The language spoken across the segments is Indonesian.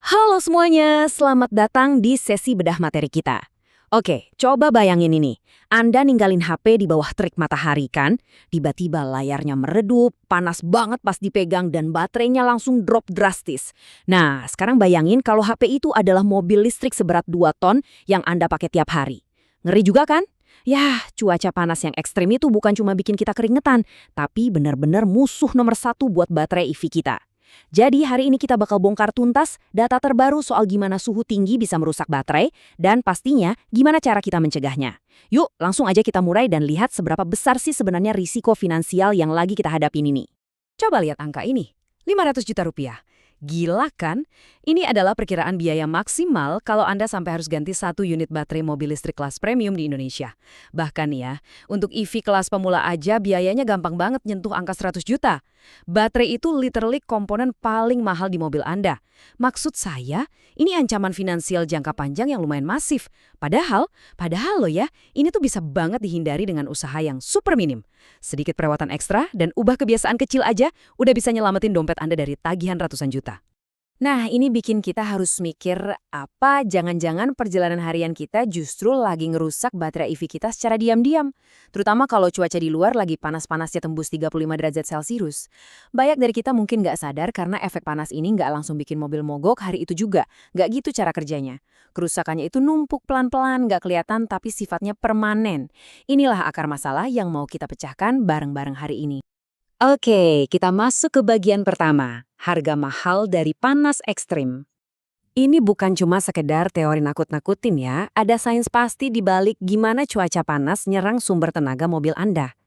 Halo semuanya, selamat datang di sesi bedah materi kita. Oke, coba bayangin ini. Anda ninggalin HP di bawah terik matahari kan? Tiba-tiba layarnya meredup, panas banget pas dipegang dan baterainya langsung drop drastis. Nah, sekarang bayangin kalau HP itu adalah mobil listrik seberat 2 ton yang Anda pakai tiap hari. Ngeri juga kan? Yah, cuaca panas yang ekstrim itu bukan cuma bikin kita keringetan, tapi benar-benar musuh nomor satu buat baterai EV kita. Jadi hari ini kita bakal bongkar tuntas data terbaru soal gimana suhu tinggi bisa merusak baterai dan pastinya gimana cara kita mencegahnya. Yuk langsung aja kita mulai dan lihat seberapa besar sih sebenarnya risiko finansial yang lagi kita hadapin ini. Coba lihat angka ini, 500 juta rupiah. Gila kan? Ini adalah perkiraan biaya maksimal kalau Anda sampai harus ganti 1 unit baterai mobil listrik kelas premium di Indonesia. Bahkan ya, untuk EV kelas pemula aja biayanya gampang banget nyentuh angka 100 juta. Baterai itu literally komponen paling mahal di mobil Anda. Maksud saya, ini ancaman finansial jangka panjang yang lumayan masif. Padahal loh ya, ini tuh bisa banget dihindari dengan usaha yang super minim. Sedikit perawatan ekstra dan ubah kebiasaan kecil aja, udah bisa nyelamatin dompet Anda dari tagihan ratusan juta. Nah, ini bikin kita harus mikir apa jangan-jangan perjalanan harian kita justru lagi ngerusak baterai EV kita secara diam-diam. Terutama kalau cuaca di luar lagi panas-panasnya tembus 35 derajat Celcius. Banyak dari kita mungkin nggak sadar karena efek panas ini nggak langsung bikin mobil mogok hari itu juga. Nggak gitu cara kerjanya. Kerusakannya itu numpuk pelan-pelan, nggak kelihatan tapi sifatnya permanen. Inilah akar masalah yang mau kita pecahkan bareng-bareng hari ini. Oke, kita masuk ke bagian pertama, harga mahal dari panas ekstrim. Ini bukan cuma sekedar teori nakut-nakutin ya, ada sains pasti di balik gimana cuaca panas nyerang sumber tenaga mobil Anda.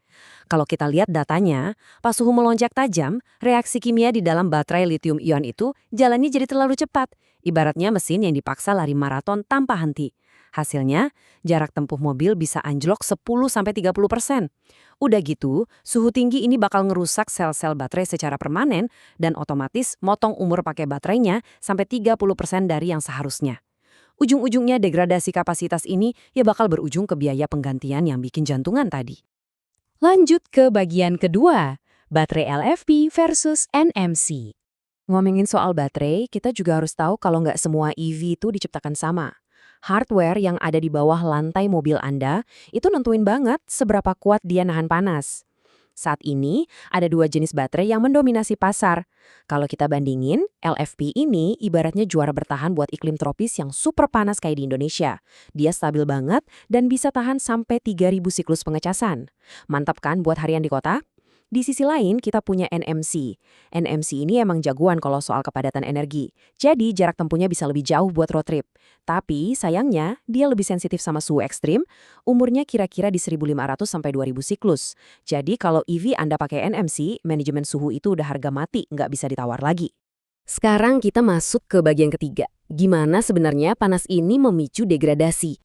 Kalau kita lihat datanya, pas suhu melonjak tajam, reaksi kimia di dalam baterai lithium-ion itu jalannya jadi terlalu cepat, ibaratnya mesin yang dipaksa lari maraton tanpa henti. Hasilnya, jarak tempuh mobil bisa anjlok 10-30%. Udah gitu, suhu tinggi ini bakal ngerusak sel-sel baterai secara permanen dan otomatis motong umur pakai baterainya sampai 30% dari yang seharusnya. Ujung-ujungnya degradasi kapasitas ini ya bakal berujung ke biaya penggantian yang bikin jantungan tadi. Lanjut ke bagian kedua, baterai LFP versus NMC. Ngomongin soal baterai, kita juga harus tahu kalau nggak semua EV itu diciptakan sama. Hardware yang ada di bawah lantai mobil Anda itu nentuin banget seberapa kuat dia nahan panas. Saat ini, ada 2 jenis baterai yang mendominasi pasar. Kalau kita bandingin, LFP ini ibaratnya juara bertahan buat iklim tropis yang super panas kayak di Indonesia. Dia stabil banget dan bisa tahan sampai 3.000 siklus pengecasan. Mantap kan buat harian di kota? Di sisi lain, kita punya NMC. NMC ini emang jagoan kalau soal kepadatan energi. Jadi, jarak tempuhnya bisa lebih jauh buat road trip. Tapi, sayangnya, dia lebih sensitif sama suhu ekstrim. Umurnya kira-kira di 1.500 sampai 2.000 siklus. Jadi, kalau EV Anda pakai NMC, manajemen suhu itu udah harga mati, nggak bisa ditawar lagi. Sekarang kita masuk ke bagian ketiga. Gimana sebenarnya panas ini memicu degradasi?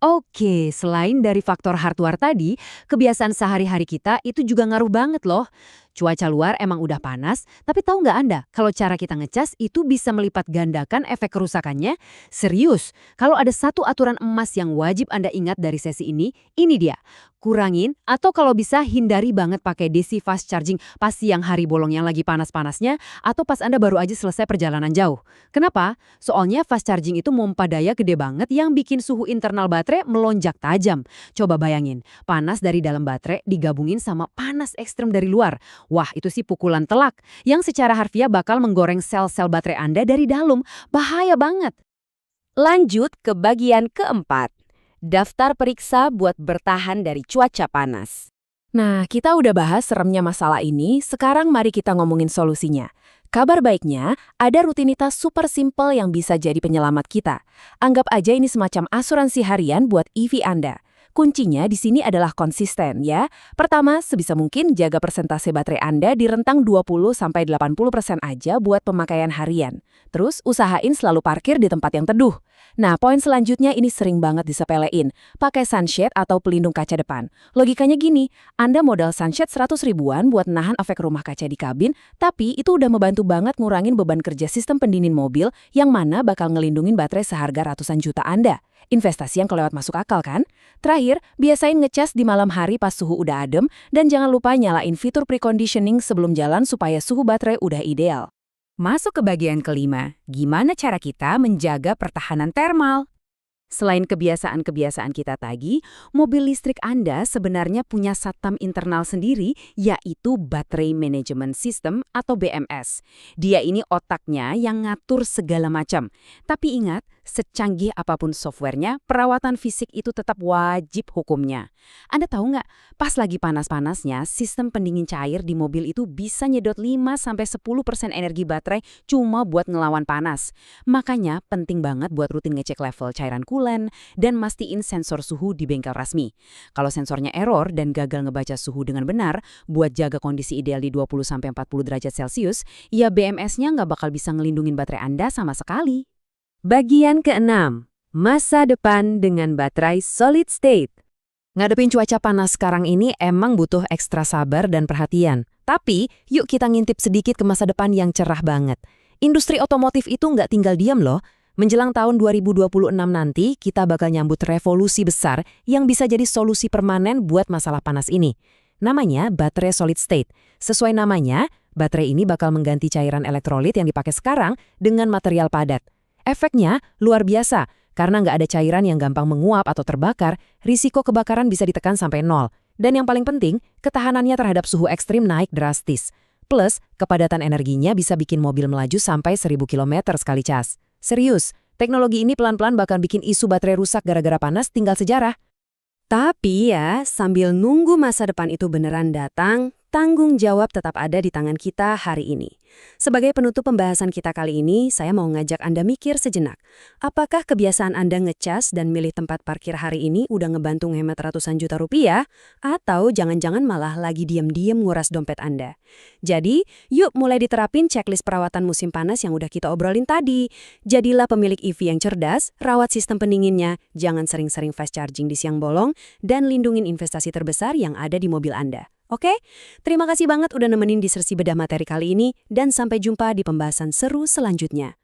Oke, selain dari faktor hardware tadi, kebiasaan sehari-hari kita itu juga ngaruh banget loh. Cuaca luar emang udah panas, tapi tahu nggak Anda kalau cara kita ngecas itu bisa melipat gandakan efek kerusakannya? Serius, kalau ada satu aturan emas yang wajib Anda ingat dari sesi ini dia. Kurangin atau kalau bisa hindari banget pakai DC fast charging pas siang hari bolong yang lagi panas-panasnya atau pas Anda baru aja selesai perjalanan jauh. Kenapa? Soalnya fast charging itu mompa daya gede banget yang bikin suhu internal baterai melonjak tajam. Coba bayangin, panas dari dalam baterai digabungin sama panas ekstrem dari luar. Wah, itu sih pukulan telak yang secara harfiah bakal menggoreng sel-sel baterai Anda dari dalam. Bahaya banget. Lanjut ke bagian keempat. Daftar periksa buat bertahan dari cuaca panas. Nah, kita udah bahas seremnya masalah ini, sekarang mari kita ngomongin solusinya. Kabar baiknya, ada rutinitas super simple yang bisa jadi penyelamat kita. Anggap aja ini semacam asuransi harian buat EV Anda. Kuncinya di sini adalah konsisten ya. Pertama, sebisa mungkin jaga persentase baterai Anda di rentang 20-80% aja buat pemakaian harian. Terus, usahain selalu parkir di tempat yang teduh. Nah, poin selanjutnya ini sering banget disepelein. Pakai sunshade atau pelindung kaca depan. Logikanya gini, Anda modal sunshade 100 ribuan buat nahan efek rumah kaca di kabin, tapi itu udah membantu banget ngurangin beban kerja sistem pendingin mobil yang mana bakal ngelindungin baterai seharga ratusan juta Anda. Investasi yang kelewat masuk akal kan? Terakhir, biasain ngecas di malam hari pas suhu udah adem dan jangan lupa nyalain fitur preconditioning sebelum jalan supaya suhu baterai udah ideal. Masuk ke bagian kelima, gimana cara kita menjaga pertahanan termal? Selain kebiasaan-kebiasaan kita tadi, mobil listrik Anda sebenarnya punya satam internal sendiri, yaitu Battery Management System atau BMS. Dia ini otaknya yang ngatur segala macam. Tapi ingat, secanggih apapun softwarenya, perawatan fisik itu tetap wajib hukumnya. Anda tahu nggak, pas lagi panas-panasnya, sistem pendingin cair di mobil itu bisa nyedot 5-10% energi baterai cuma buat ngelawan panas. Makanya penting banget buat rutin ngecek level cairan coolant dan mastiin sensor suhu di bengkel resmi. Kalau sensornya error dan gagal ngebaca suhu dengan benar, buat jaga kondisi ideal di 20-40 derajat Celcius, ya BMS-nya nggak bakal bisa ngelindungin baterai Anda sama sekali. Bagian keenam, masa depan dengan baterai solid state. Ngadepin cuaca panas sekarang ini emang butuh ekstra sabar dan perhatian. Tapi, yuk kita ngintip sedikit ke masa depan yang cerah banget. Industri otomotif itu nggak tinggal diam loh. Menjelang tahun 2026 nanti, kita bakal nyambut revolusi besar yang bisa jadi solusi permanen buat masalah panas ini. Namanya baterai solid state. Sesuai namanya, baterai ini bakal mengganti cairan elektrolit yang dipakai sekarang dengan material padat. Efeknya luar biasa, karena nggak ada cairan yang gampang menguap atau terbakar, risiko kebakaran bisa ditekan sampai nol. Dan yang paling penting, ketahanannya terhadap suhu ekstrim naik drastis. Plus, kepadatan energinya bisa bikin mobil melaju sampai 1000 km sekali cas. Serius, teknologi ini pelan-pelan bakal bikin isu baterai rusak gara-gara panas tinggal sejarah. Tapi ya, sambil nunggu masa depan itu beneran datang, tanggung jawab tetap ada di tangan kita hari ini. Sebagai penutup pembahasan kita kali ini, saya mau ngajak Anda mikir sejenak. Apakah kebiasaan Anda ngecas dan milih tempat parkir hari ini udah ngebantu ngehemat ratusan juta rupiah? Atau jangan-jangan malah lagi diem-diem nguras dompet Anda? Jadi, yuk mulai diterapin checklist perawatan musim panas yang udah kita obrolin tadi. Jadilah pemilik EV yang cerdas, rawat sistem pendinginnya, jangan sering-sering fast charging di siang bolong, dan lindungin investasi terbesar yang ada di mobil Anda. Oke? Terima kasih banget udah nemenin di sesi bedah materi kali ini dan sampai jumpa di pembahasan seru selanjutnya.